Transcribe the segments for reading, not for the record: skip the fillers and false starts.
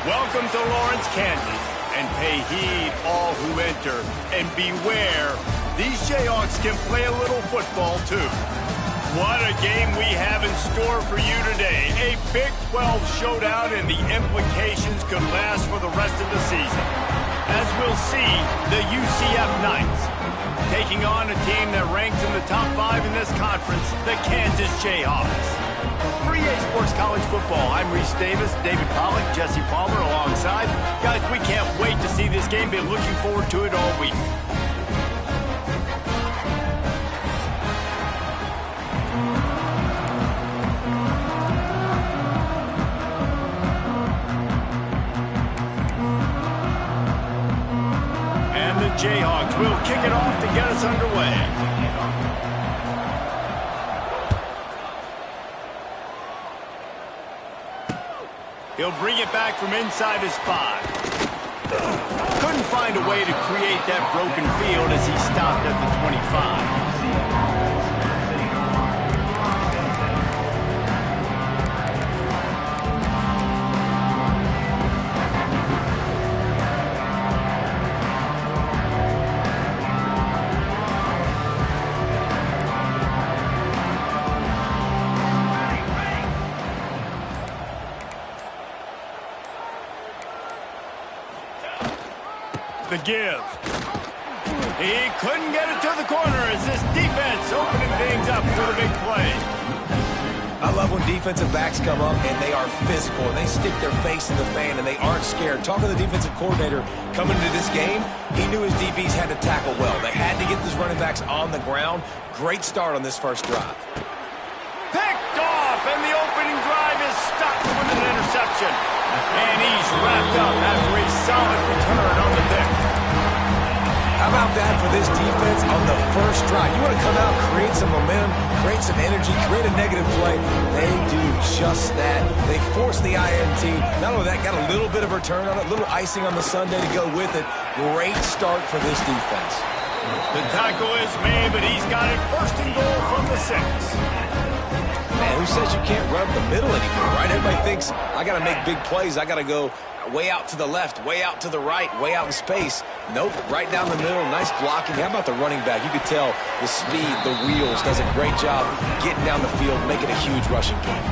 Welcome to Lawrence, Kansas, and pay heed all who enter, and beware, these Jayhawks can play a little football too. What a game we have in store for you today. A Big 12 showdown, and the implications could last for the rest of the season. As we'll see, the UCF Knights taking on a team that ranks in the top 5 in this conference, the Kansas Jayhawks. For EA Sports College Football, I'm Reese Davis, David Pollack, Jesse Palmer alongside. Guys, we can't wait to see this game. Been looking forward to it all week. And the Jayhawks will kick it off to get us underway. He'll bring it back from inside his 5. Couldn't find a way to create that broken field as he stopped at the 25. The give. He couldn't get it to the corner as this defense opening things up for the big play. I love when defensive backs come up and they are physical and they stick their face in the fan and they aren't scared. Talking to the defensive coordinator coming into this game, he knew his DBs had to tackle well. They had to get these running backs on the ground. Great start on this first drive. Picked off, and the opening drive is stopped with an interception. And he's wrapped up after a solid return on the pick. How about that for this defense on the first drive? You want to come out, create some momentum, create some energy, create a negative play. They do just that. They force the INT. Not only that, got a little bit of return on it, a little icing on the sundae to go with it. Great start for this defense. The tackle is made, but he's got it first and goal from the 6. Man, who says you can't run up the middle anymore, right? Everybody thinks, I got to make big plays. I got to go way out to the left, way out to the right, way out in space. Nope, right down the middle, nice blocking. How about the running back? You could tell the speed, the wheels, does a great job getting down the field, making a huge rushing game.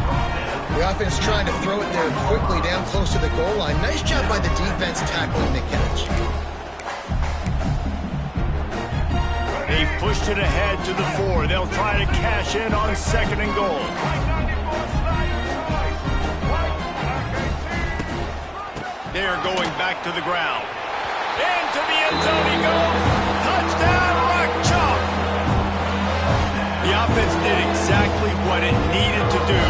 The offense trying to throw it there quickly down close to the goal line. Nice job by the defense tackling the catch. They've pushed it ahead to the 4. They'll try to cash in on 2nd and goal. They're going back to the ground. Into the end zone he goes. Touchdown, Rock Chalk. The offense did exactly what it needed to do,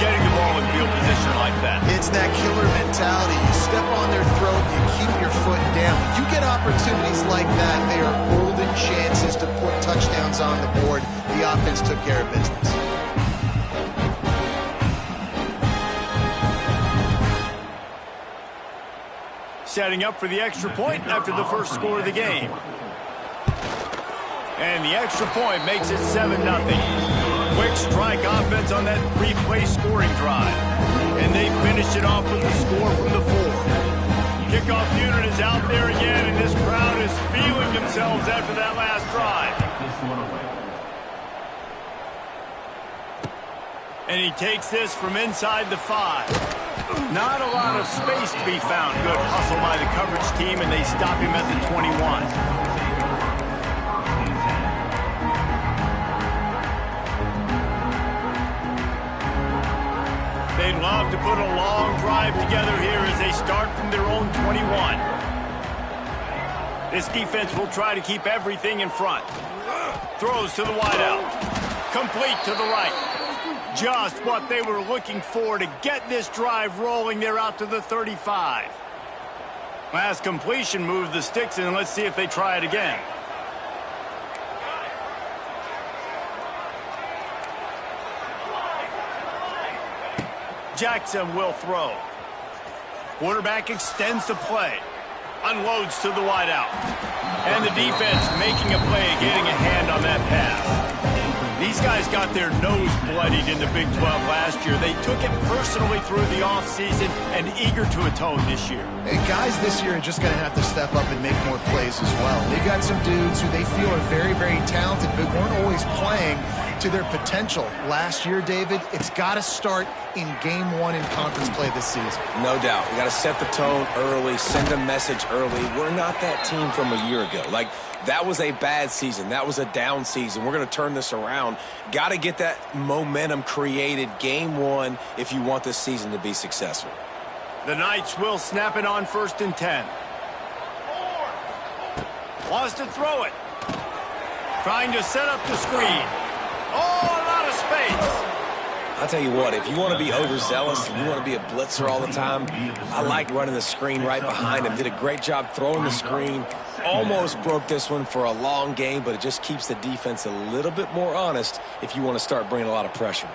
getting the ball in field position like that. It's that killer mentality. You step on their throat, you keep your foot down. You get opportunities like that, they are golden chances to put touchdowns on the board. The offense took care of business. Setting up for the extra point after the first score of the game. And the extra point makes it 7-0. Quick strike offense on that 3-play scoring drive. And they finished it off with the score from the 4. Kickoff unit is out there again, and this crowd is feeling themselves after that last drive. And he takes this from inside the 5. Not a lot of space to be found. Good hustle by the coverage team, and they stop him at the 21. They'd love to put a long drive together here as they start from their own 21. This defense will try to keep everything in front. Throws to the wideout. Complete to the right. Just what they were looking for to get this drive rolling. They're out to the 35. Last completion moved the sticks in. Let's see if they try it again. Jackson will throw. Quarterback extends the play. Unloads to the wideout. And the defense making a play, getting a hand on that pass. These guys got their nose bloodied in the Big 12 last year. They took it personally through the offseason and eager to atone this year. And guys this year are just going to have to step up and make more plays as well. They've got some dudes who they feel are very, very talented, but weren't always playing to their potential. Last year, David, it's got to start in game 1 in conference play this season. No doubt. We got to set the tone early, send a message early. We're not that team from a year ago. Like, that was a bad season. That was a down season. We're going to turn this around. Got to get that momentum created game 1 if you want this season to be successful. The Knights will snap it on 1st and 10. Wants to throw it. Trying to set up the screen. Oh, a lot of space. I'll tell you what, if you want to be overzealous, if you want to be a blitzer all the time, I like running the screen right behind him. Did a great job throwing the screen. Almost broke this one for a long game, but it just keeps the defense a little bit more honest if you want to start bringing a lot of pressure.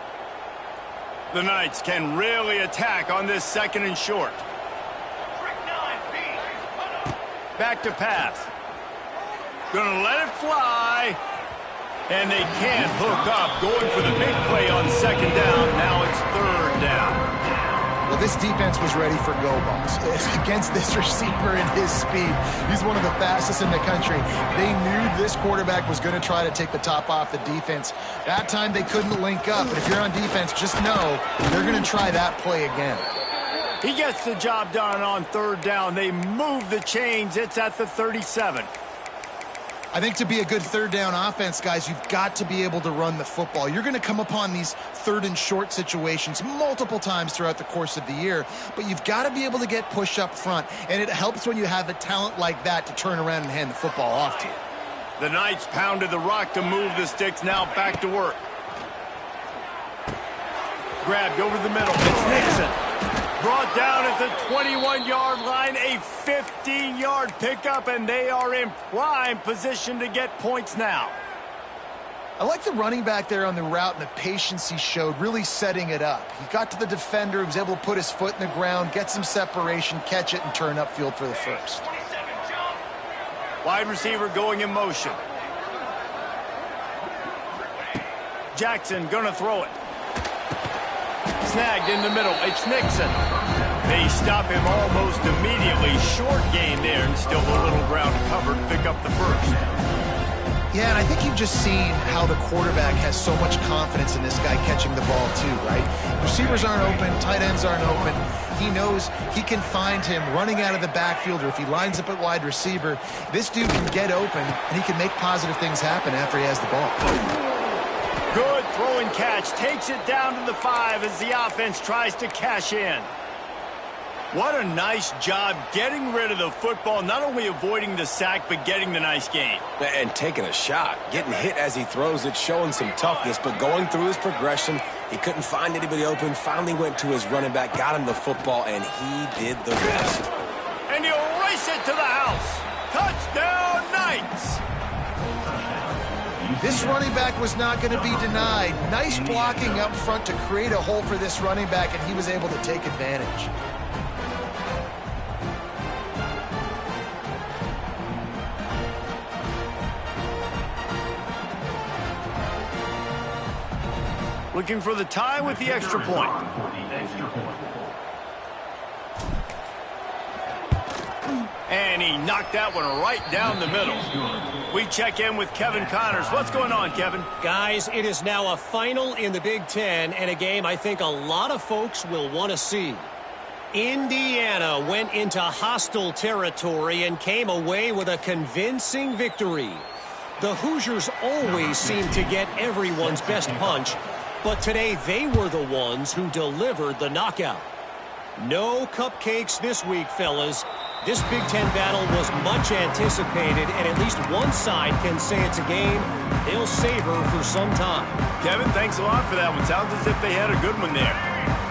The Knights can really attack on this 2nd and short. Back to pass. Gonna let it fly. And they can't hook up. Going for the big play on 2nd down. Now it's 3rd down. Well, this defense was ready for go balls. Against this receiver and his speed, he's one of the fastest in the country. They knew this quarterback was going to try to take the top off the defense. That time they couldn't link up, but if you're on defense, just know they're going to try that play again. He gets the job done on 3rd down. They move the chains. It's at the 37. I think to be a good 3rd down offense, guys, you've got to be able to run the football. You're going to come upon these 3rd and short situations multiple times throughout the course of the year, but you've got to be able to get push up front, and it helps when you have a talent like that to turn around and hand the football off to you. The Knights pounded the rock to move the sticks. Now back to work. Grabbed over the middle. It's Nixon. Brought down at the 21-yard line, a 15-yard pickup, and they are in prime position to get points now. I like the running back there on the route and the patience he showed, really setting it up. He got to the defender, he was able to put his foot in the ground, get some separation, catch it, and turn upfield for the first. Wide receiver going in motion. Jackson gonna throw it. Snagged in the middle. It's Nixon. They stop him almost immediately. Short gain there, and still a little ground covered. Pick up the first. Yeah, and I think you've just seen how the quarterback has so much confidence in this guy catching the ball too, right? Receivers aren't open, tight ends aren't open. He knows he can find him running out of the backfield, or if he lines up at wide receiver, this dude can get open, and he can make positive things happen after he has the ball. Good throw and catch. Takes it down to the 5 as the offense tries to cash in. What a nice job getting rid of the football, not only avoiding the sack, but getting the nice gain. And taking a shot, getting hit as he throws it, showing some toughness, but going through his progression, he couldn't find anybody open, finally went to his running back, got him the football, and he did the rest. And he'll race it to the house. Touchdown, Knights! This running back was not going to be denied. Nice blocking up front to create a hole for this running back, and he was able to take advantage. Looking for the tie with the extra point. And he knocked that one right down the middle. We check in with Kevin Connors. What's going on, Kevin? Guys, it is now a final in the Big Ten, and a game I think a lot of folks will want to see. Indiana went into hostile territory and came away with a convincing victory. The Hoosiers always seem to get everyone's best punch, but today they were the ones who delivered the knockout. No cupcakes this week, fellas. This Big Ten battle was much anticipated, and at least one side can say it's a game they'll savor for some time. Kevin, thanks a lot for that one. Sounds as if they had a good one there.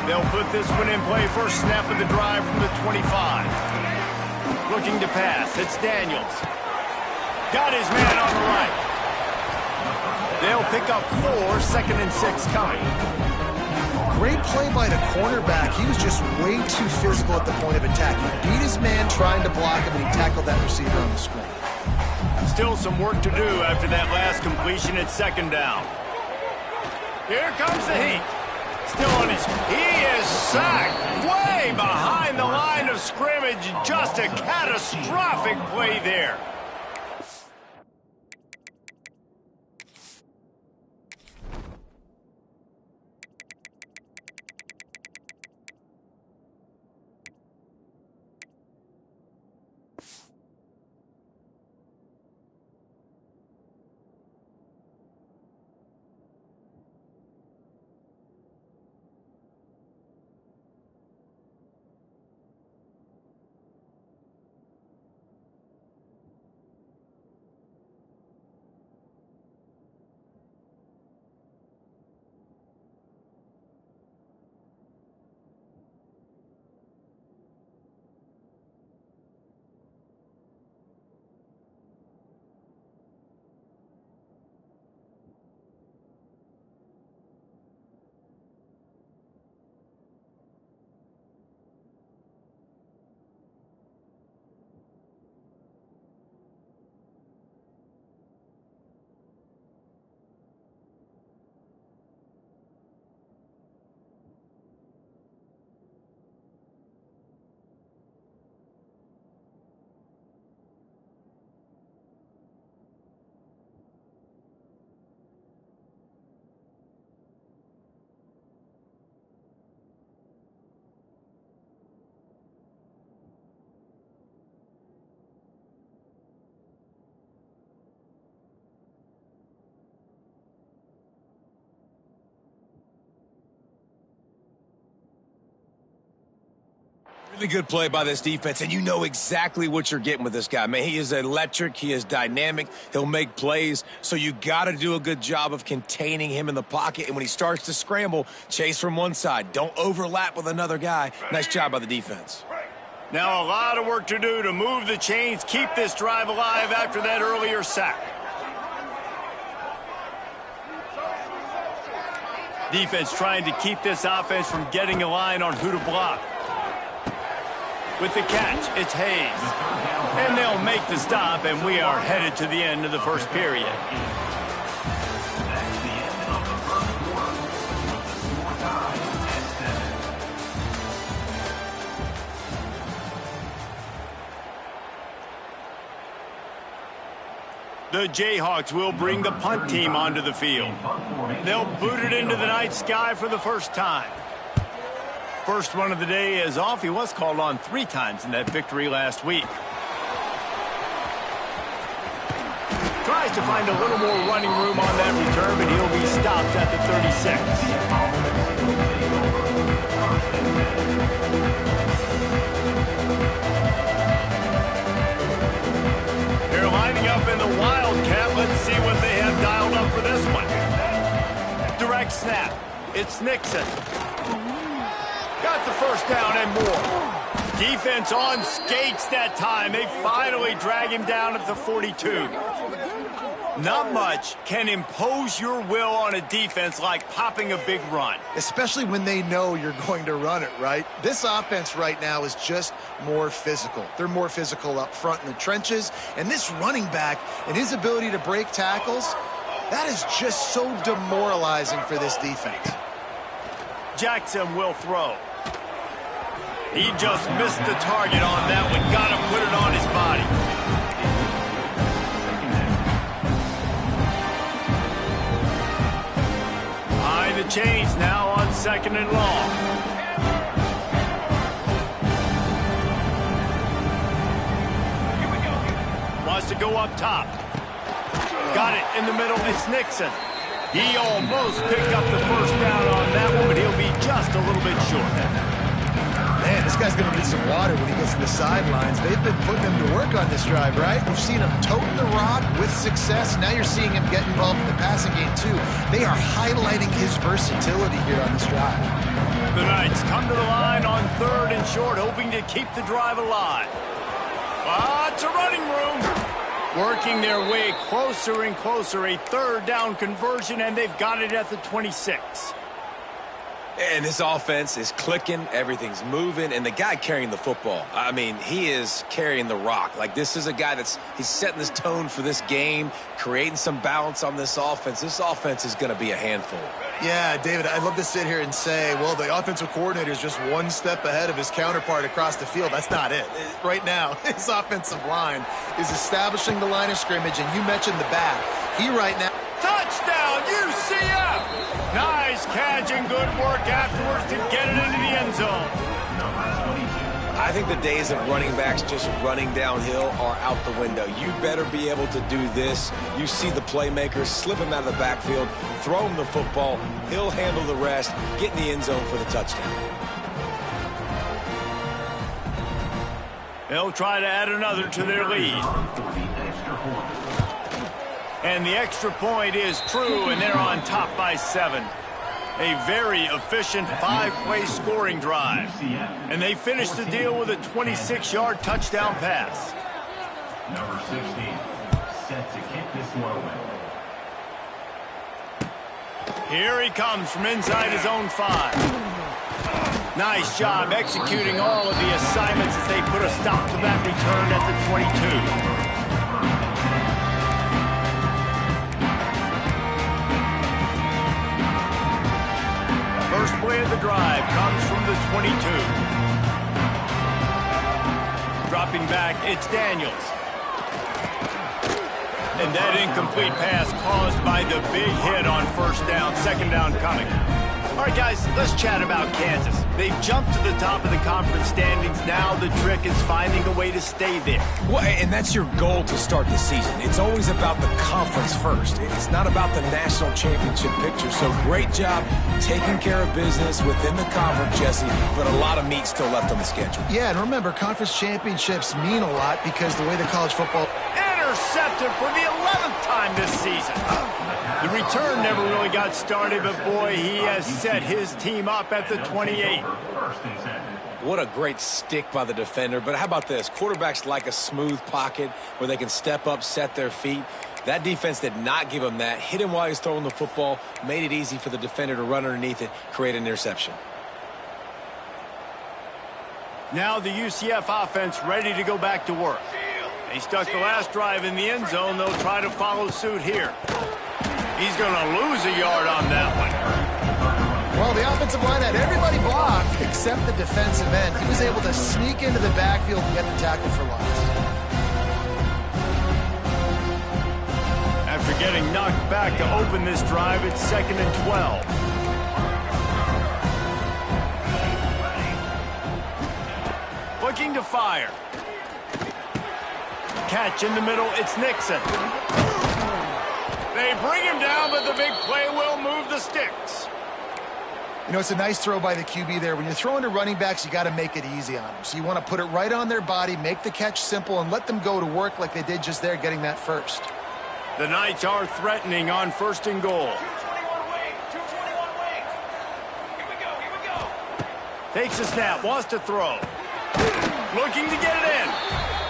They'll put this one in play. First snap of the drive from the 25. Looking to pass. It's Daniels. Got his man on the right. They'll pick up 4, 2nd and 6 coming. Great play by the cornerback. He was just way too physical at the point of attack. He beat his man trying to block him, and he tackled that receiver on the screen. Still some work to do after that last completion at 2nd down. Here comes the heat. Still on his... He is sacked way behind the line of scrimmage. Just a catastrophic play there. Really good play by this defense, and you know exactly what you're getting with this guy. Man, he is electric. He is dynamic. He'll make plays, so you got to do a good job of containing him in the pocket. And when he starts to scramble, chase from one side. Don't overlap with another guy. Nice job by the defense. Now a lot of work to do to move the chains, keep this drive alive after that earlier sack. Defense trying to keep this offense from getting a line on who to block. With the catch, it's Hayes. And they'll make the stop, and we are headed to the end of the first period. The Jayhawks will bring the punt team onto the field. They'll boot it into the night sky for the first time. First one of the day is off. He was called on 3 times in that victory last week. Tries to find a little more running room on that return, but he'll be stopped at the 36. They're lining up in the Wildcat. Let's see what they have dialed up for this one. Direct snap. It's Nixon. Got the first down and more. Defense on skates that time. They finally drag him down at the 42. Not much can impose your will on a defense like popping a big run. Especially when they know you're going to run it, right? This offense right now is just more physical. They're more physical up front in the trenches. And this running back and his ability to break tackles, that is just so demoralizing for this defense. Jackson will throw. He just missed the target on that one. Got to put it on his body. Behind the chains now on 2nd and long. Wants to go up top. Got it in the middle. It's Nixon. He almost picked up the first down on that one, but he'll be just a little bit short. Man, this guy's going to need some water when he gets to the sidelines. They've been putting him to work on this drive, right? We've seen him toting the rock with success. Now you're seeing him get involved in the passing game, too. They are highlighting his versatility here on this drive. The Knights come to the line on 3rd and short, hoping to keep the drive alive. Lots of running room. Working their way closer and closer. A 3rd down conversion, and they've got it at the 26. And this offense is clicking, everything's moving, and the guy carrying the football, I mean, he is carrying the rock. Like, this is a guy he's setting this tone for this game, creating some balance on this offense. This offense is going to be a handful. Yeah, David, I'd love to sit here and say, well, the offensive coordinator is just one step ahead of his counterpart across the field. That's not it. Right now, his offensive line is establishing the line of scrimmage, and you mentioned the back. He right now... Touchdown, UCF! Nice catch and good work afterwards to get it into the end zone. I think the days of running backs just running downhill are out the window. You better be able to do this. You see the playmakers, slip him out of the backfield, throw him the football, he'll handle the rest, get in the end zone for the touchdown. They'll try to add another to their lead. And the extra point is true, and they're on top by 7. A very efficient 5-play scoring drive. And they finish the deal with a 26-yard touchdown pass. Number 16, set to kick this one away. Here he comes from inside his own 5. Nice job executing all of the assignments as they put a stop to that return at the 22. First play of the drive comes from the 22. Dropping back, it's Daniels. And that incomplete pass caused by the big hit on first down. Second down coming. All right, guys, let's chat about Kansas. They've jumped to the top of the conference standings. Now the trick is finding a way to stay there. Well, and that's your goal to start the season. It's always about the conference first. It's not about the national championship picture. So great job taking care of business within the conference, Jesse, but a lot of meat still left on the schedule. Yeah, and remember, conference championships mean a lot because the way the college football... Intercepted for the 11th time this season. The return never really got started, but boy, he has set his team up at the 28. What a great stick by the defender. But how about this? Quarterbacks like a smooth pocket where they can step up, set their feet. That defense did not give him that. Hit him while he's throwing the football, made it easy for the defender to run underneath it, create an interception. Now the UCF offense ready to go back to work. They stuck the last drive in the end zone. They'll try to follow suit here. He's going to lose a yard on that one. Well, the offensive line had everybody blocked except the defensive end. He was able to sneak into the backfield and get the tackle for loss. After getting knocked back to open this drive, it's 2nd and 12. Looking to fire. Catch in the middle, it's Nixon. They bring him down, but the big play will move the sticks. You know, it's a nice throw by the QB there. When you're throwing to running backs, you got to make it easy on them. So you want to put it right on their body, make the catch simple, and let them go to work like they did just there, getting that first. The Knights are threatening on 1st and goal. 221 wings. Here we go. Takes a snap, wants to throw. Looking to get it in.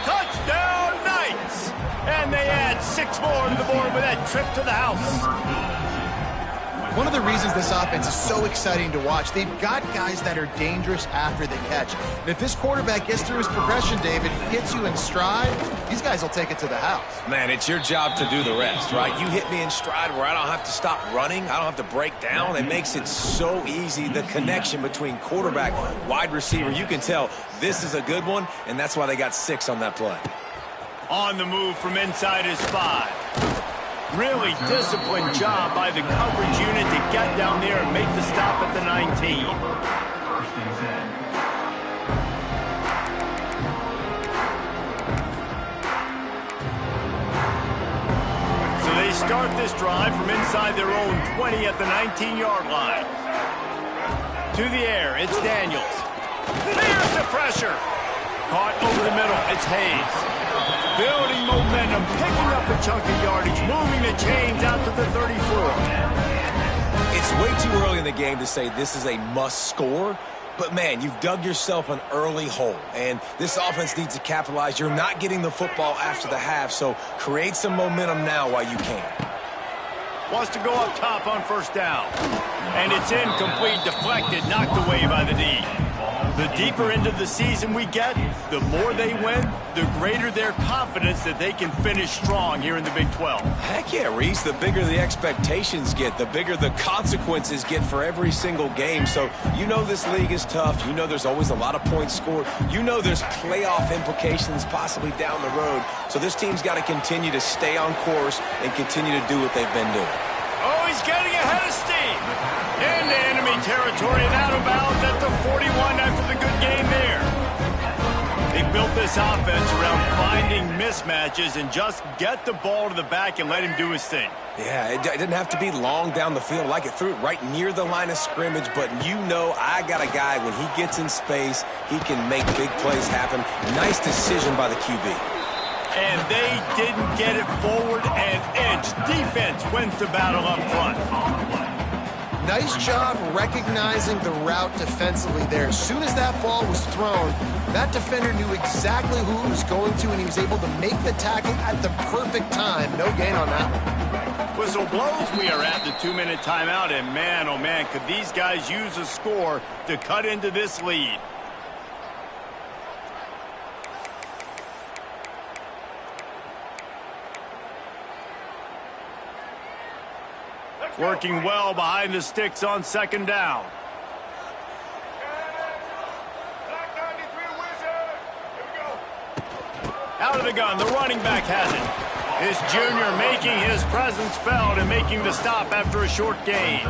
Touchdown, Knights! And they add 6 more to the board with that trip to the house. One of the reasons this offense is so exciting to watch, they've got guys that are dangerous after the catch. And if this quarterback gets through his progression, David, hits you in stride, these guys will take it to the house. Man, it's your job to do the rest, right? You hit me in stride where I don't have to stop running. I don't have to break down. It makes it so easy, the connection between quarterback, wide receiver. You can tell this is a good one, and that's why they got 6 on that play. On the move from inside his 5. Really disciplined job by the coverage unit to get down there and make the stop at the 19. So they start this drive from inside their own 20 at the 19-yard line. To the air, it's Daniels. There's the pressure. Caught over the middle, it's Hayes. Building momentum, picking up a chunk of yardage, moving the chains out to the 34. It's way too early in the game to say this is a must score, but man, you've dug yourself an early hole, and this offense needs to capitalize. You're not getting the football after the half, so create some momentum now while you can. Wants to go up top on 1st down. And it's incomplete, deflected, knocked away by the D. The The deeper into the season we get, the more they win, the greater their confidence that they can finish strong here in the Big 12. Heck yeah, Reese. The bigger the expectations get, the bigger the consequences get for every single game. So you know this league is tough. You know there's always a lot of points scored. You know there's playoff implications possibly down the road. So this team's got to continue to stay on course and continue to do what they've been doing. Oh, he's getting ahead of steam. Into enemy territory and out of bounds at the 41 after the good game there. They built this offense around finding mismatches and just get the ball to the back and let him do his thing. Yeah, it didn't have to be long down the field. Like it threw it right near the line of scrimmage, but you know I got a guy, when he gets in space, he can make big plays happen. Nice decision by the QB. And they didn't get it forward an inch. Defense wins the battle up front. Nice job recognizing the route defensively there. As soon as that ball was thrown, that defender knew exactly who it was going to, and he was able to make the tackle at the perfect time. No gain on that one. Whistle blows. We are at the 2-minute timeout, and man, oh man, could these guys use a score to cut into this lead. Working well behind the sticks on second down. Out of the gun, the running back has it. His junior making his presence felt and making the stop after a short gain.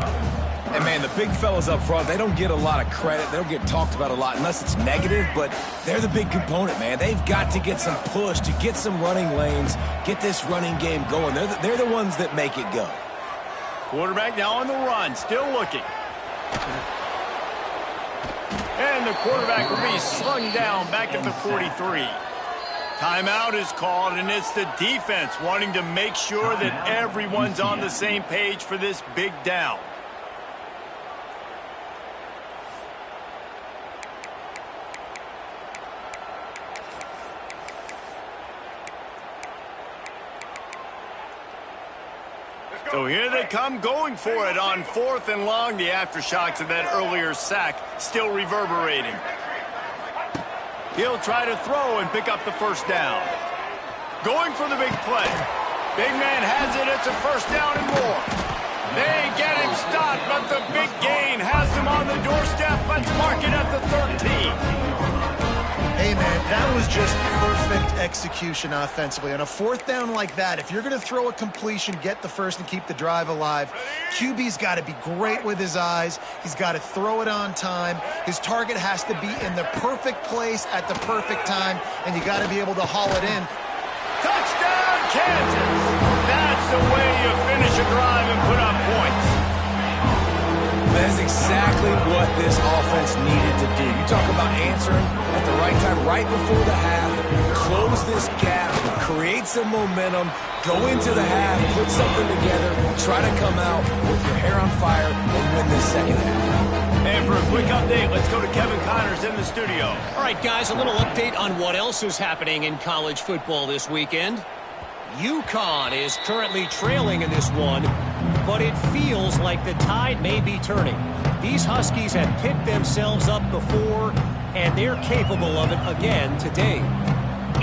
And, man, the big fellas up front, they don't get a lot of credit. They don't get talked about a lot unless it's negative, but they're the big component, man. They've got to get some push, to get some running lanes, get this running game going. They're the ones that make it go. Quarterback now on the run, still looking. And the quarterback will be slung down back at the 43. Timeout is called, and it's the defense wanting to make sure that everyone's on the same page for this big down. So here they come going for it on 4th and long. The aftershocks of that earlier sack still reverberating. He'll try to throw and pick up the first down. Going for the big play. Big man has it. It's a first down and more. They get him stopped, but the big gain has him on the doorstep. Let's mark it at the 13. Hey, man, that was just perfect execution offensively. On a 4th down like that, if you're going to throw a completion, get the first and keep the drive alive, QB's got to be great with his eyes. He's got to throw it on time. His target has to be in the perfect place at the perfect time, and you got to be able to haul it in. Touchdown, Kansas! That's the way you finish a drive and put up points. That's exactly what this offense needed to do. You talk about answering at the right time, right before the half, close this gap, create some momentum, go into the half, put something together, try to come out with your hair on fire and win this second half. And for a quick update, let's go to Kevin Connors in the studio. All right, guys, a little update on what else is happening in college football this weekend. UConn is currently trailing in this one, but it feels like the tide may be turning. These Huskies have picked themselves up before, and they're capable of it again today.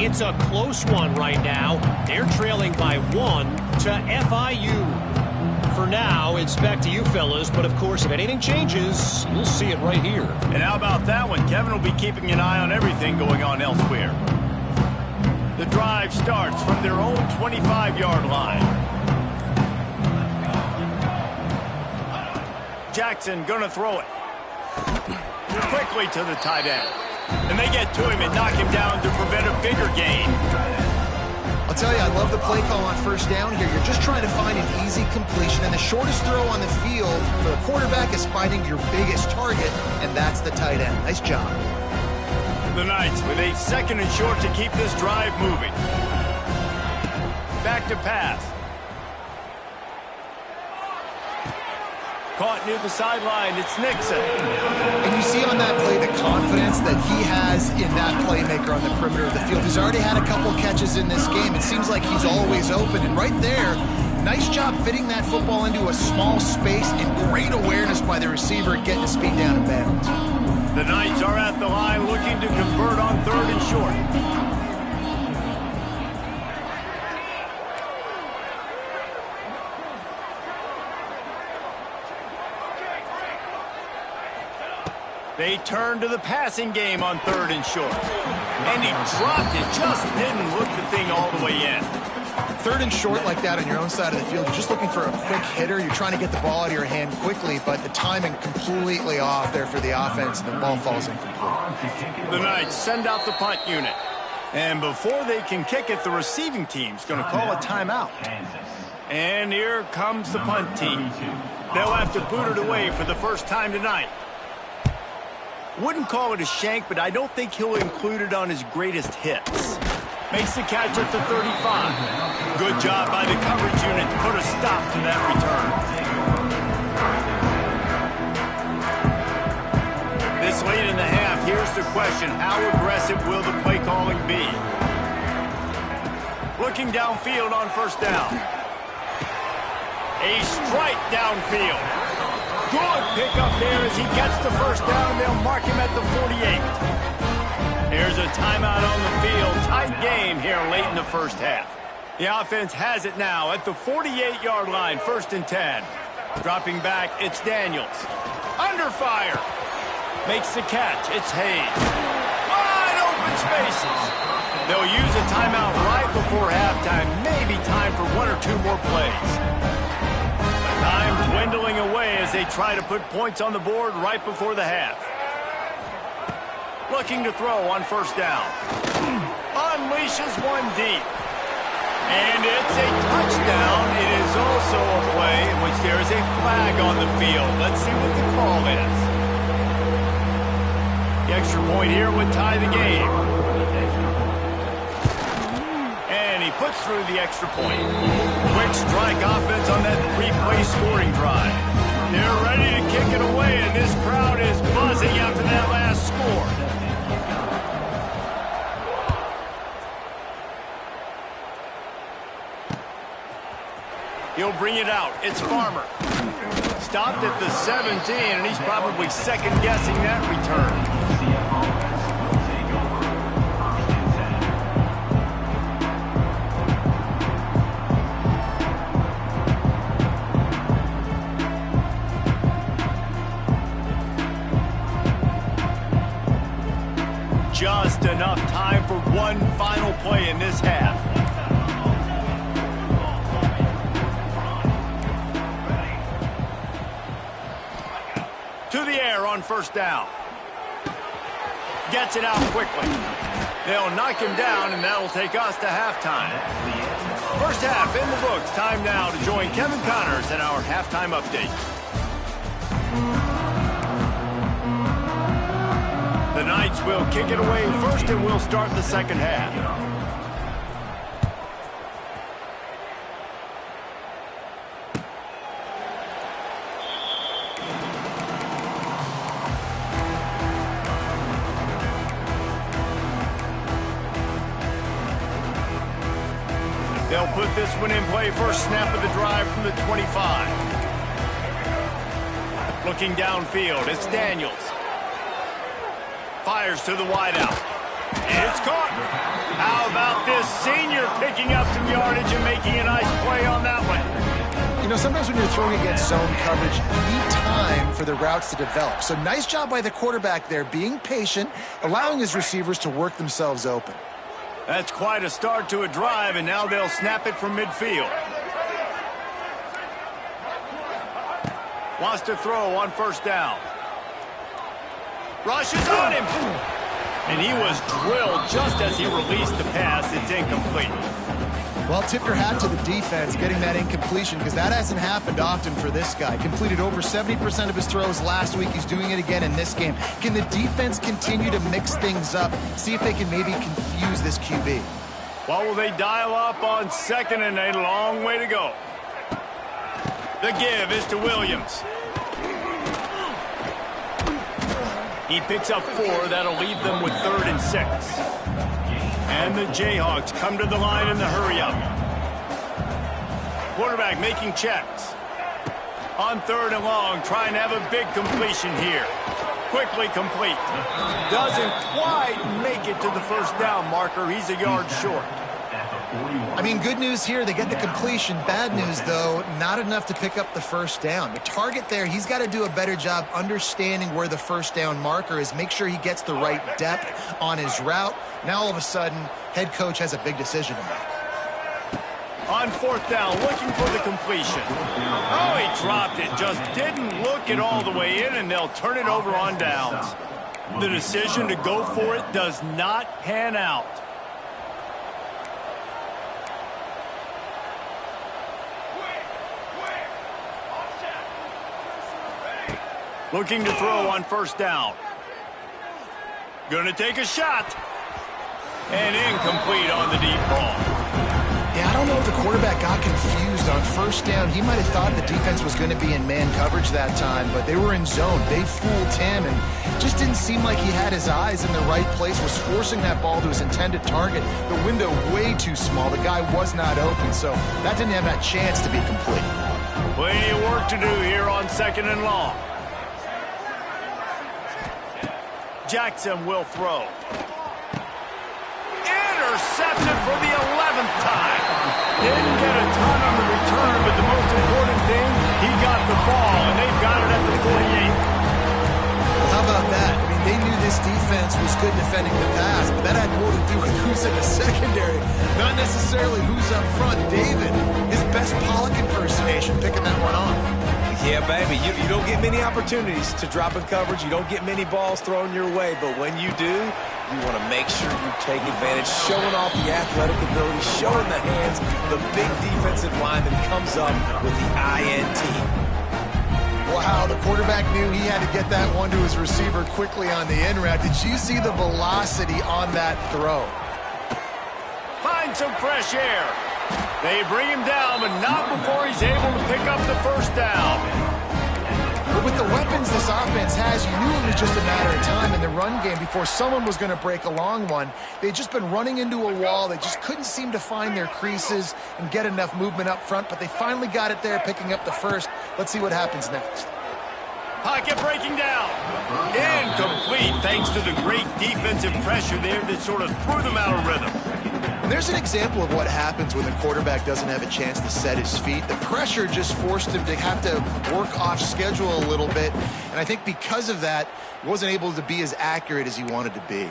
It's a close one right now. They're trailing by 1 to FIU. For now, it's back to you fellas, but of course, if anything changes, you'll see it right here. And how about that one? Kevin will be keeping an eye on everything going on elsewhere. The drive starts from their own 25-yard line. Jackson gonna throw it. Quickly to the tight end. And they get to him and knock him down to prevent a bigger gain. I'll tell you, I love the play call on first down here. You're just trying to find an easy completion, and the shortest throw on the field for the quarterback is finding your biggest target, and that's the tight end. Nice job. The Knights with a 2nd and short to keep this drive moving. Back to pass. Caught near the sideline. It's Nixon. And you see on that play the confidence that he has in that playmaker on the perimeter of the field. He's already had a couple catches in this game. It seems like he's always open. And right there, nice job fitting that football into a small space and great awareness by the receiver getting his feet down in bounds. The Knights are at the line looking to convert on 3rd and short. They turn to the passing game on 3rd and short. And he dropped it, just didn't look the thing all the way in. 3rd and short like that on your own side of the field, you're just looking for a quick hitter. You're trying to get the ball out of your hand quickly, but the timing completely off there for the offense, and the ball falls incomplete. The Knights send out the punt unit. And before they can kick it, the receiving team's going to call a timeout. And here comes the punt team. They'll have to boot it away for the first time tonight. Wouldn't call it a shank, but I don't think he'll include it on his greatest hits. Makes the catch at the 35. Good job by the coverage unit to put a stop to that return. This late in the half, here's the question. How aggressive will the play calling be? Looking downfield on 1st down. A strike downfield. Good pickup there as he gets the 1st down. They'll mark him at the 48. Here's a timeout on the field. Tight game here late in the 1st half. The offense has it now at the 48-yard line, 1st and 10. Dropping back, it's Daniels. Under fire. Makes the catch. It's Hayes. Wide open spaces. They'll use a timeout right before halftime. Maybe time for 1 or 2 more plays. Time dwindling away as they try to put points on the board right before the half. Looking to throw on 1st down. Unleashes one deep. And it's a touchdown. It is also a play in which there is a flag on the field. Let's see what the call is. The extra point here would tie the game. And he puts through the extra point. Quick strike offense on that 3-play scoring drive. They're ready to kick it away, and this crowd is buzzing after that last score. He'll bring it out. It's Farmer. Stopped at the 17, and he's probably second-guessing that return. Just enough time for one final play in this half. To the air on 1st down. Gets it out quickly. They'll knock him down, and that'll take us to halftime. 1st half in the books. Time now to join Kevin Connors in our halftime update. The Knights will kick it away first, and we'll start the 2nd half. They'll put this one in play. First snap of the drive from the 25. Looking downfield, it's Daniels. Fires to the wideout. It's caught. How about this senior picking up some yardage and making a nice play on that one? You know, sometimes when you're throwing against zone coverage, you need time for the routes to develop. So nice job by the quarterback there, being patient, allowing his receivers to work themselves open. That's quite a start to a drive, and now they'll snap it from midfield. Wants to throw on 1st down. Rushes on him. And he was drilled just as he released the pass. It's incomplete. Well, tip your hat to the defense getting that incompletion, because that hasn't happened often for this guy. Completed over 70% of his throws last week. He's doing it again in this game. Can the defense continue to mix things up? See if they can maybe confuse this QB. What will they dial up on 2nd and a long way to go? The give is to Williams. He picks up 4. That'll leave them with 3rd and 6. And the Jayhawks come to the line in the hurry-up. Quarterback making checks. On 3rd and long, trying to have a big completion here. quickly complete. Doesn't quite make it to the first down marker. He's a yard short. I mean, good news here, they get the completion. Bad news, though, not enough to pick up the first down. The target there, he's got to do a better job understanding where the first down marker is, make sure he gets the right depth on his route. Now, all of a sudden, head coach has a big decision to make. On fourth down, looking for the completion. Oh, he dropped it, just didn't look it all the way in, and they'll turn it over on downs. The decision to go for it does not pan out. Looking to throw on first down. Gonna take a shot. And incomplete on the deep ball. Yeah, I don't know if the quarterback got confused on first down. He might have thought the defense was going to be in man coverage that time, but they were in zone. They fooled him, and just didn't seem like he had his eyes in the right place, was forcing that ball to his intended target. The window way too small. The guy was not open, so that didn't have that chance to be complete. Plenty of work to do here on second and long. Jackson will throw. Intercepted for the 11th time. Didn't get a ton on the return, but the most important thing, he got the ball, and they've got it at the 48. Well, how about that? I mean, they knew this defense was good defending the pass, but that had more to do with who's in the secondary, not necessarily who's up front. David, his best Pollock impersonation, picking that one off. Yeah, baby, you don't get many opportunities to drop in coverage. You don't get many balls thrown your way, but when you do, you want to make sure you take advantage, showing off the athletic ability, showing the hands. The big defensive lineman comes up with the INT. Wow, the quarterback knew he had to get that one to his receiver quickly on the in route. Did you see the velocity on that throw? Find some fresh air. They bring him down, but not before he's able to pick up the first down. But with the weapons this offense has, you knew it was just a matter of time in the run game before someone was going to break a long one. They'd just been running into a wall. They just couldn't seem to find their creases and get enough movement up front, but they finally got it there, picking up the first. Let's see what happens next. Pocket breaking down. Incomplete, thanks to the great defensive pressure there that sort of threw them out of rhythm. There's an example of what happens when the quarterback doesn't have a chance to set his feet. The pressure just forced him to have to work off schedule a little bit, and I think because of that, he wasn't able to be as accurate as he wanted to be.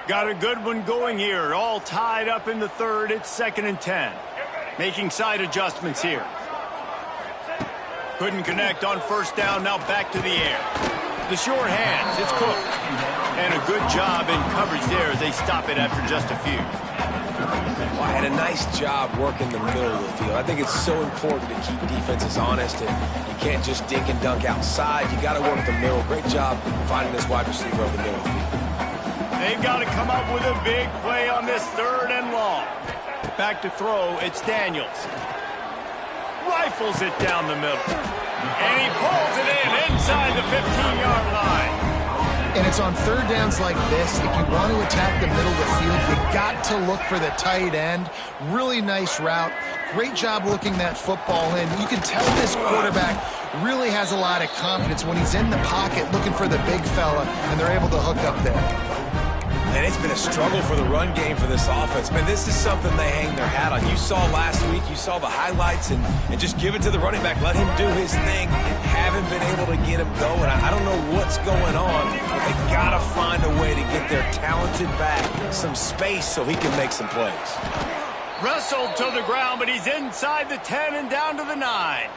Got a good one going here, all tied up in the third. It's 2nd and 10. Making side adjustments here. Couldn't connect on first down, now back to the air. The short hands, it's Cook. And a good job in coverage there as they stop it after just a few. Well, I had a nice job working the middle of the field. I think it's so important to keep defenses honest, and you can't just dink and dunk outside. You got to work the middle. Great job finding this wide receiver over the middle of the field. They've got to come up with a big play on this 3rd and long. Back to throw, it's Daniels. Rifles it down the middle. And he pulls it in inside the 15-yard line. And it's on 3rd downs like this. If you want to attack the middle of the field, you got to look for the tight end. Really nice route. Great job looking that football in. You can tell this quarterback really has a lot of confidence when he's in the pocket looking for the big fella, and they're able to hook up there. And it's been a struggle for the run game for this offense. Man, this is something they hang their hat on. You saw last week, you saw the highlights, and just give it to the running back. Let him do his thing. Haven't been able to get him going. I don't know what's going on, but they got to find a way to get their talented back some space so he can make some plays. Wrestled to the ground, but he's inside the 10 and down to the 9.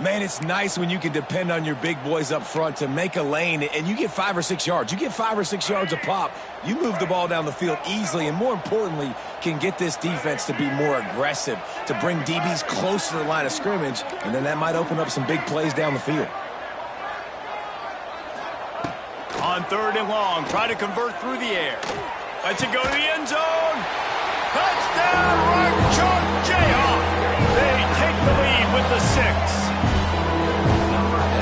Man, it's nice when you can depend on your big boys up front to make a lane, and you get 5 or 6 yards. You get 5 or 6 yards a pop. You move the ball down the field easily, and more importantly, can get this defense to be more aggressive, to bring DBs close to the line of scrimmage, and then that might open up some big plays down the field. On 3rd and long, try to convert through the air. Let's it go to the end zone. Touchdown, right chalk Jayhawk. They take the lead with the 6.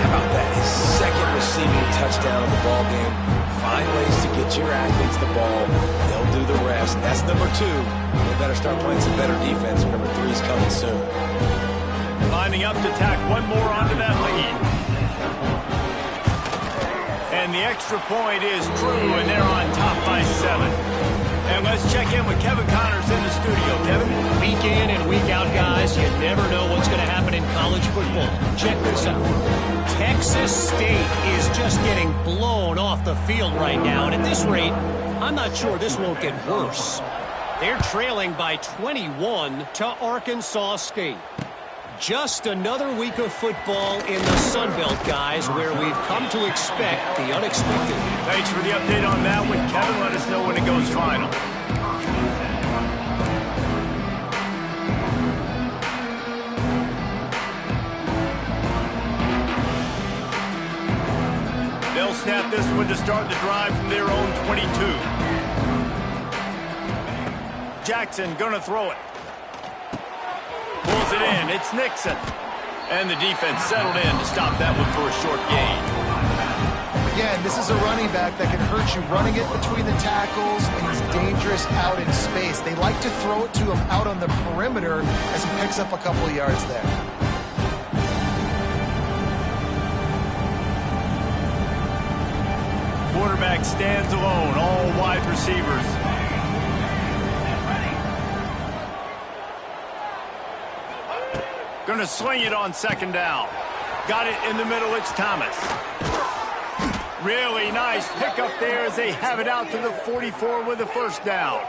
How about that? His 2nd receiving touchdown of the ball game. Find ways to get your athletes the ball. They'll do the rest. That's number 2. They better start playing some better defense. Number 3 is coming soon. Lining up to tack one more onto that lead. And the extra point is true, and they're on top by 7. And let's check in with Kevin Connors in the studio. Kevin? Week in and week out, guys, you never know what's going to happen in college football. Check this out. Texas State is just getting blown off the field right now, and at this rate, I'm not sure this won't get worse. They're trailing by 21 to Arkansas State. Just another week of football in the Sun Belt, guys, where we've come to expect the unexpected. Thanks for the update on that one, Kevin. Let us know when it goes final. They'll snap this one to start the drive from their own 22. Jackson gonna throw it. Pulls it in. It's Nixon. And the defense settled in to stop that one for a short gain. Again, this is a running back that can hurt you running it between the tackles, and he's dangerous out in space. They like to throw it to him out on the perimeter as he picks up a couple of yards there. Quarterback stands alone, all wide receivers. Gonna sling it on second down. Got it in the middle, it's Thomas. Really nice pickup there as they have it out to the 44 with a first down.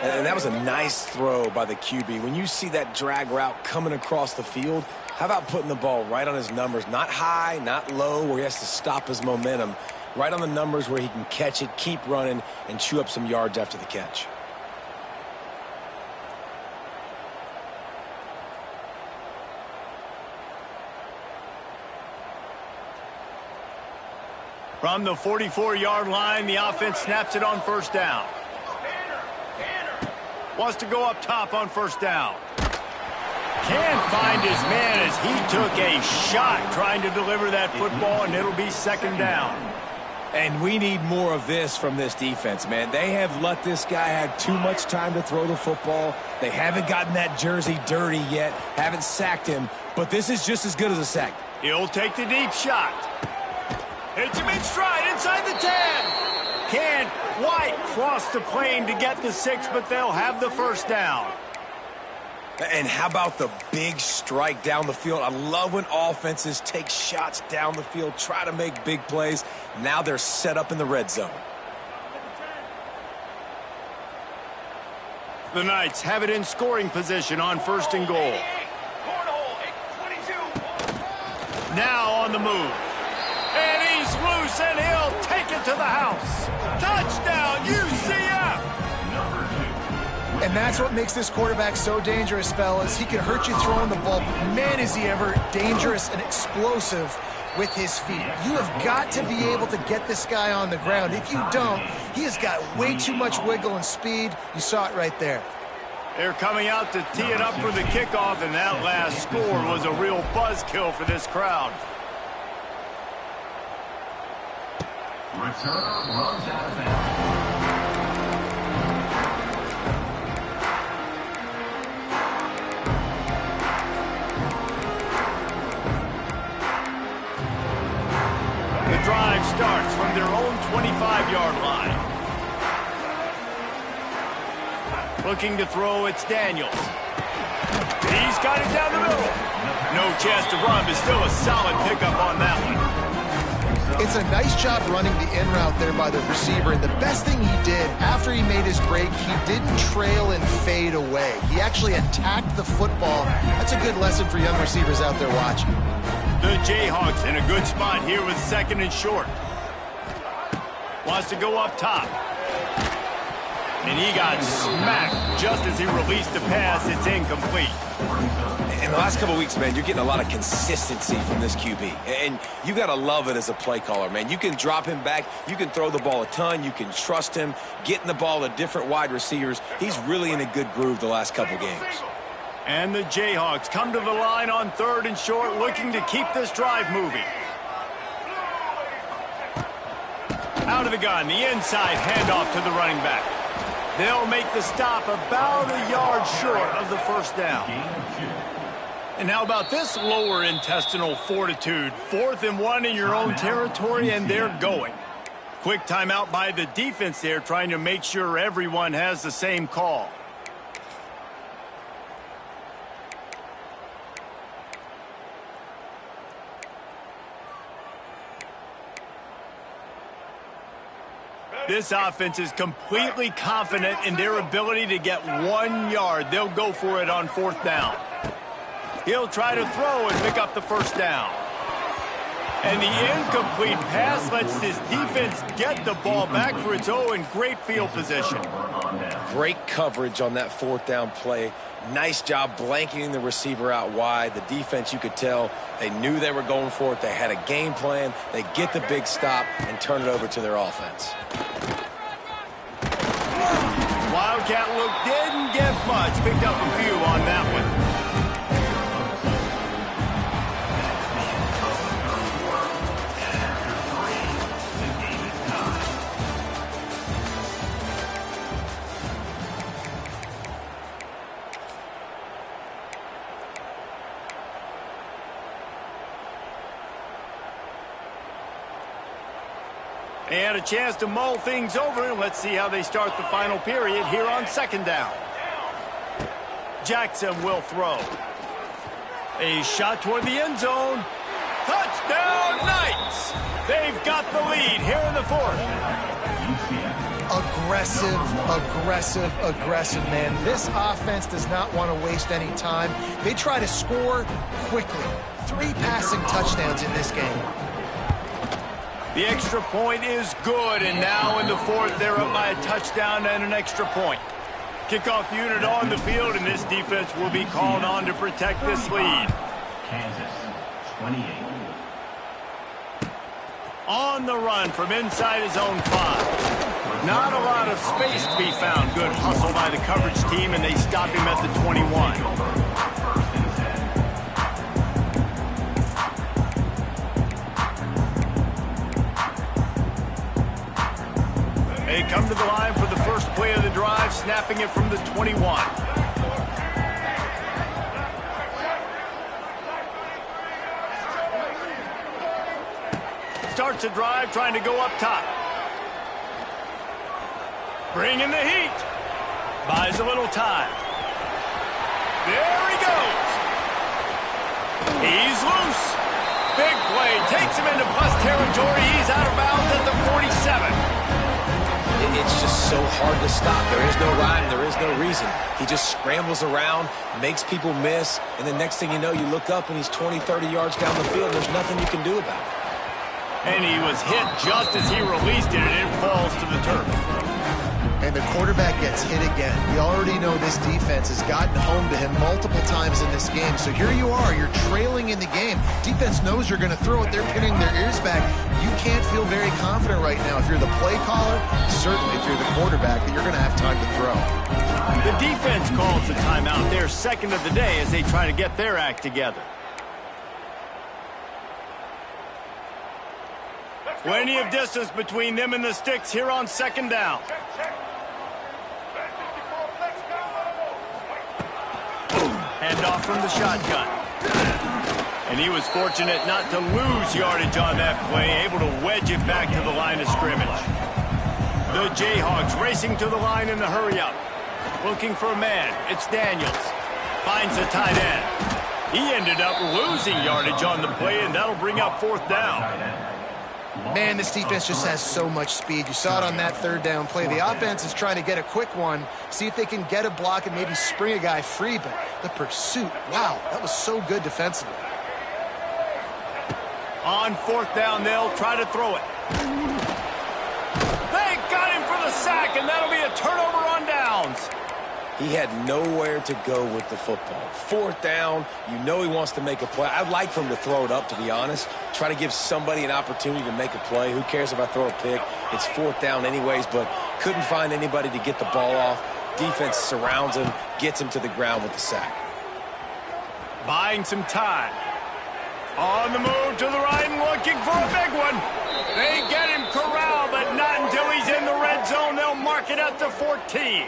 And that was a nice throw by the QB. When you see that drag route coming across the field, how about putting the ball right on his numbers? Not high, not low, where he has to stop his momentum. Right on the numbers where he can catch it, keep running, and chew up some yards after the catch. From the 44-yard line, the offense snaps it on first down. Wants to go up top on first down. Can't find his man as he took a shot trying to deliver that football, and it'll be second down. And we need more of this from this defense, man. They have let this guy have too much time to throw the football. They haven't gotten that jersey dirty yet, haven't sacked him, but this is just as good as a sack. He'll take the deep shot. Hits him in stride inside the 10. Can't quite cross the plane to get the 6, but they'll have the first down. And how about the big strike down the field? I love when offenses take shots down the field, try to make big plays. Now they're set up in the red zone. The Knights have it in scoring position on first and goal. Now on the move. And he's loose, and he'll take it to the house. Touchdown, UCF! And that's what makes this quarterback so dangerous, fellas. He can hurt you throwing the ball. Man, is he ever dangerous and explosive with his feet. You have got to be able to get this guy on the ground. If you don't, he has got way too much wiggle and speed. You saw it right there. They're coming out to tee it up for the kickoff, and that last score was a real buzzkill for this crowd. Returner runs out of bounds. The drive starts from their own 25-yard line. Looking to throw, it's Daniels. He's got it down the middle. No chance to run, but still a solid pickup on that one. It's a nice job running the in route there by the receiver, and the best thing he did after he made his break, he didn't trail and fade away. He actually attacked the football. That's a good lesson for young receivers out there watching. The Jayhawks in a good spot here with second and short. Wants to go up top. And he got smacked just as he released the pass. It's incomplete. In the last couple of weeks, man, you're getting a lot of consistency from this QB. And you got to love it as a play caller, man. You can drop him back. You can throw the ball a ton. You can trust him, getting the ball to different wide receivers. He's really in a good groove the last couple games. And the Jayhawks come to the line on third and short, looking to keep this drive moving. Out of the gun, the inside handoff to the running back. They'll make the stop about a yard short of the first down. And how about this lower intestinal fortitude? 4th and 1 in your own territory, and they're going. Quick timeout by the defense there, trying to make sure everyone has the same call. This offense is completely confident in their ability to get 1 yard. They'll go for it on 4th down. He'll try to throw and pick up the 1st down. And the incomplete pass lets this defense get the ball back for its own. Great field position. Great coverage on that 4th down play. Nice job blanketing the receiver out wide. The defense, you could tell, they knew they were going for it. They had a game plan. They get the big stop and turn it over to their offense. Wildcat look didn't get much. Picked up a few on that one. They had a chance to mull things over. Let's see how they start the final period here on 2nd down. Jackson will throw. A shot toward the end zone. Touchdown, Knights! They've got the lead here in the 4th. Aggressive, man. This offense does not want to waste any time. They try to score quickly. 3 passing touchdowns in this game. The extra point is good, and now in the 4th, they're up by a touchdown and an extra point. Kickoff unit on the field, and this defense will be called on to protect this lead. Kansas, 28. On the run from inside his own 5. Not a lot of space to be found. Good hustle by the coverage team, and they stop him at the 21. They come to the line for the first play of the drive, snapping it from the 21. Starts a drive, trying to go up top. Bringing the heat. Buys a little time. There he goes. He's loose. Big play. Takes him into plus territory. He's out of bounds at the 47. It's just so hard to stop. There is no rhyme. There is no reason. He just scrambles around, makes people miss, and the next thing you know, you look up and he's 20, 30 yards down the field. There's nothing you can do about it. And he was hit just as he released it, and it falls to the turf. And the quarterback gets hit again. We already know this defense has gotten home to him multiple times in this game. So here you are, you're trailing in the game. Defense knows you're going to throw it. They're pinning their ears back. You can't feel very confident right now. If you're the play caller, certainly if you're the quarterback, that you're going to have time to throw. The defense calls the timeout. Their 2nd of the day as they try to get their act together. Plenty of distance between them and the sticks here on 2nd down. Hand off from the shotgun. And he was fortunate not to lose yardage on that play, able to wedge it back to the line of scrimmage. The Jayhawks racing to the line in the hurry-up. Looking for a man. It's Daniels. Finds the tight end. He ended up losing yardage on the play, and that'll bring up 4th down. Man, this defense just has so much speed. You saw it on that 3rd down play. The offense is trying to get a quick one, see if they can get a block and maybe spring a guy free, but the pursuit, wow, that was so good defensively. On 4th down, they'll try to throw it. They got him for the sack, and that'll be a turnover on downs. He had nowhere to go with the football. 4th down, you know he wants to make a play. I'd like for him to throw it up, to be honest. Try to give somebody an opportunity to make a play. Who cares if I throw a pick? It's 4th down anyways, but couldn't find anybody to get the ball off. Defense surrounds him, gets him to the ground with the sack. Buying some time. On the move to the right and looking for a big one. They get him corralled, but not until he's in the red zone. They'll mark it at the 14.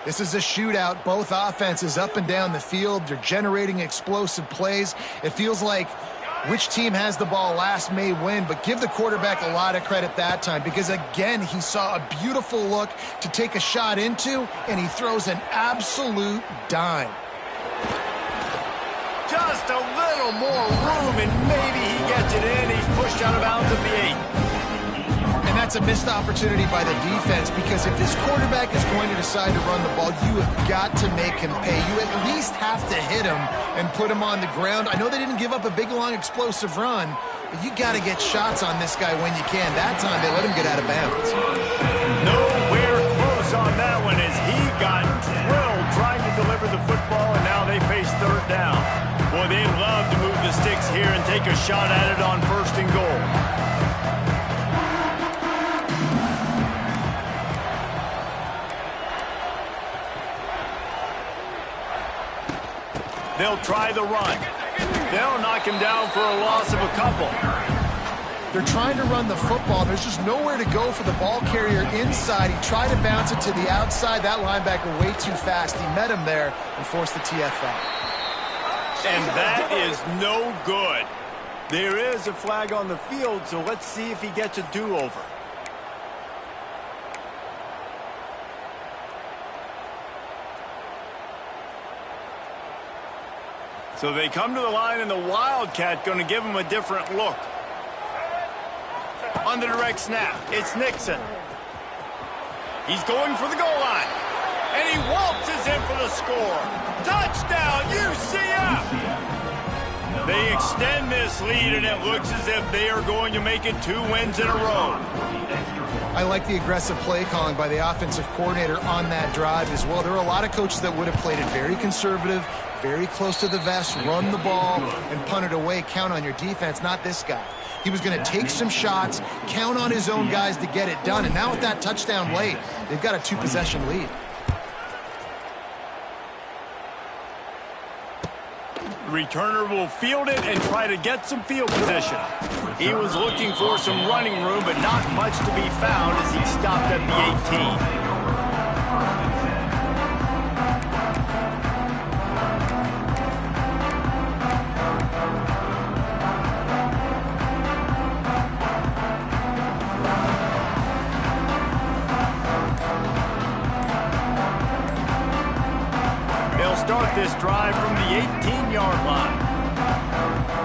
This is a shootout. Both offenses up and down the field. They're generating explosive plays. It feels like which team has the ball last may win, but give the quarterback a lot of credit that time because, again, he saw a beautiful look to take a shot into, and he throws an absolute dime. Just a little more room, and maybe he gets it in. He's pushed out of bounds at the 8. And that's a missed opportunity by the defense because if this quarterback is going to decide to run the ball, you have got to make him pay. You at least have to hit him and put him on the ground. I know they didn't give up a big, long, explosive run, but you got to get shots on this guy when you can. That time they let him get out of bounds. Nowhere close on that one as he got drilled trying to deliver the football, and now they face third down. Boy, they'd love to move the sticks here and take a shot at it on 1st and goal. They'll try the run. They'll knock him down for a loss of a couple. They're trying to run the football. There's just nowhere to go for the ball carrier inside. He tried to bounce it to the outside. That linebacker way too fast. He met him there and forced the TFL. And that is no good. There is a flag on the field, so let's see if he gets a do-over. So they come to the line, and the Wildcat going to give him a different look. On the direct snap, it's Nixon. He's going for the goal line. And he waltzes in for the score. Touchdown, UCF! They extend this lead, and it looks as if they are going to make it 2 wins in a row. I like the aggressive play calling by the offensive coordinator on that drive as well. There are a lot of coaches that would have played it very conservative, very close to the vest, run the ball, and punt it away. Count on your defense, not this guy. He was going to take some shots, count on his own guys to get it done. And now with that touchdown late, they've got a 2-possession lead. The returner will field it and try to get some field position. He was looking for some running room, but not much to be found as he stopped at the 18. Start this drive from the 18-yard line.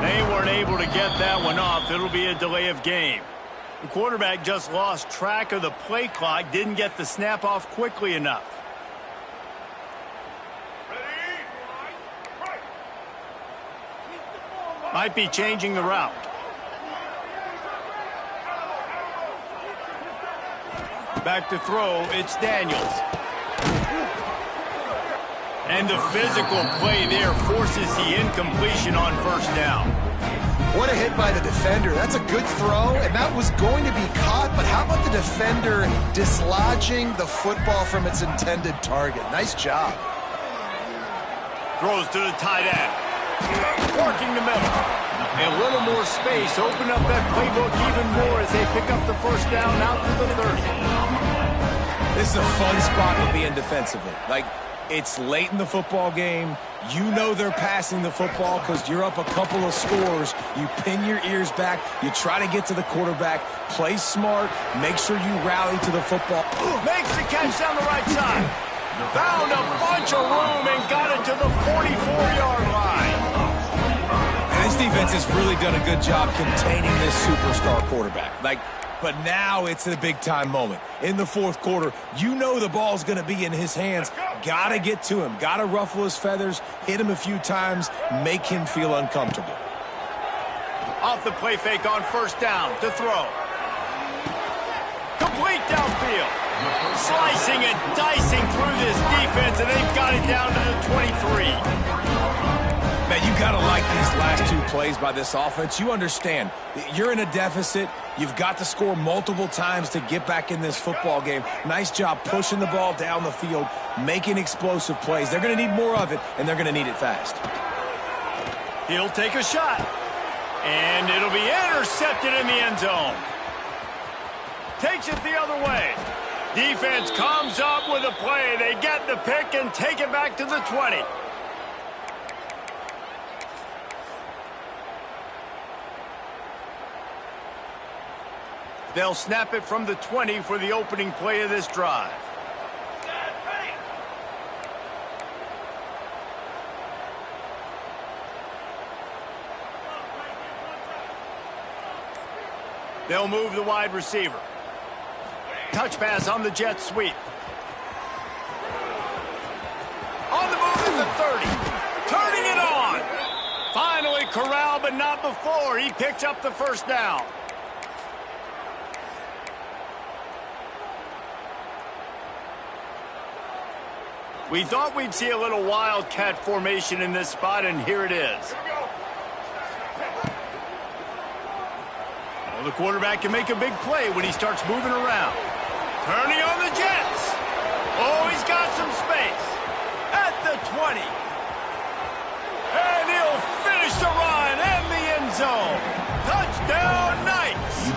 They weren't able to get that one off. It'll be a delay of game. The quarterback just lost track of the play clock, didn't get the snap off quickly enough. Might be changing the route. Back to throw, it's Daniels. And the physical play there forces the incompletion on 1st down. What a hit by the defender. That's a good throw, and that was going to be caught, but how about the defender dislodging the football from its intended target? Nice job. Throws to the tight end. Working the middle. A little more space. Open up that playbook even more as they pick up the 1st down out to the 30. This is a fun spot to be in defensively. It's late in the football game. You know they're passing the football because you're up a couple of scores. You pin your ears back. You try to get to the quarterback. Play smart. Make sure you rally to the football. Makes the catch down the right side. Found a bunch of room and got it to the 44-yard line. And this defense has really done a good job containing this superstar quarterback. But now it's a big-time moment. In the 4th quarter, you know the ball's going to be in his hands. Got to get to him. Got to ruffle his feathers, hit him a few times, make him feel uncomfortable. Off the play fake on 1st down to throw. Complete downfield. Slicing and dicing through this defense, and they've got it down to the 23. Man, you got to like these last 2 plays by this offense. You understand. You're in a deficit. You've got to score multiple times to get back in this football game. Nice job pushing the ball down the field, making explosive plays. They're going to need more of it, and they're going to need it fast. He'll take a shot, and it'll be intercepted in the end zone. Takes it the other way. Defense comes up with a play. They get the pick and take it back to the 20. They'll snap it from the 20 for the opening play of this drive. They'll move the wide receiver. Touch pass on the jet sweep. On the move at the 30. Turning it on. Finally corralled, but not before. He picked up the first down. We thought we'd see a little wildcat formation in this spot, and here it is. The quarterback can make a big play when he starts moving around. Turning on the Jets. Oh, he's got some space. At the 20. And he'll finish the run and the end zone. Touchdown, Knights.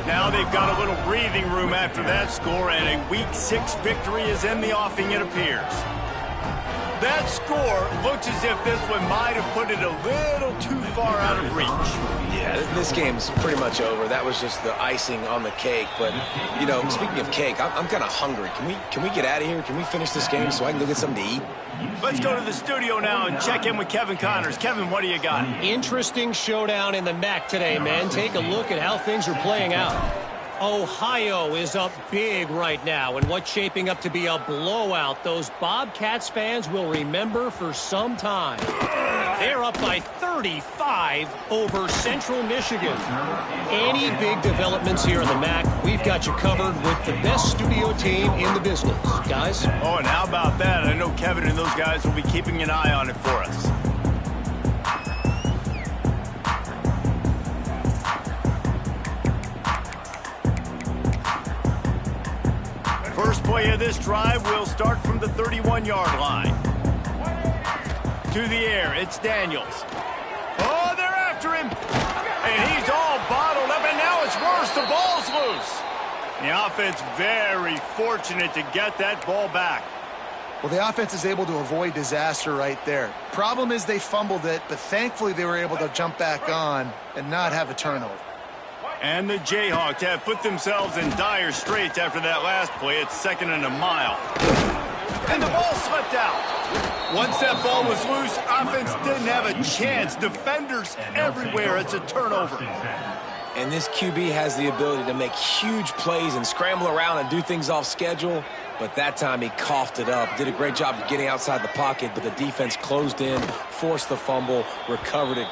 Now they've got a little breathing room after that score, and a Week 6 victory is in the offing, it appears. That score looks as if this one might have put it a little too far out of reach. Yeah, this game's pretty much over. That was just the icing on the cake. But, you know, speaking of cake, I'm kind of hungry. Can we get out of here? Can we finish this game so I can go get something to eat? Let's go to the studio now and check in with Kevin Connors. Kevin, what do you got? Interesting showdown in the MAC today, man. Take a look at how things are playing out. Ohio is up big right now, and what's shaping up to be a blowout those Bobcats fans will remember for some time. They're up by 35 over Central Michigan. Any big developments here in the MAC, we've got you covered with the best studio team in the business, guys. Oh, and how about that? I know Kevin and those guys will be keeping an eye on it for us. First play of this drive will start from the 31-yard line. To the air, it's Daniels. Oh, they're after him. And he's all bottled up, and now it's worse. The ball's loose. The offense very fortunate to get that ball back. Well, the offense is able to avoid disaster right there. Problem is they fumbled it, but thankfully they were able to jump back on and not have a turnover. And the Jayhawks have put themselves in dire straits after that last play. It's 2nd and a mile. And the ball slipped out. Once that ball was loose, offense didn't have a chance. Defenders everywhere. It's a turnover. And this QB has the ability to make huge plays and scramble around and do things off schedule. But that time he coughed it up. Did a great job of getting outside the pocket, but the defense closed in, forced the fumble, recovered it.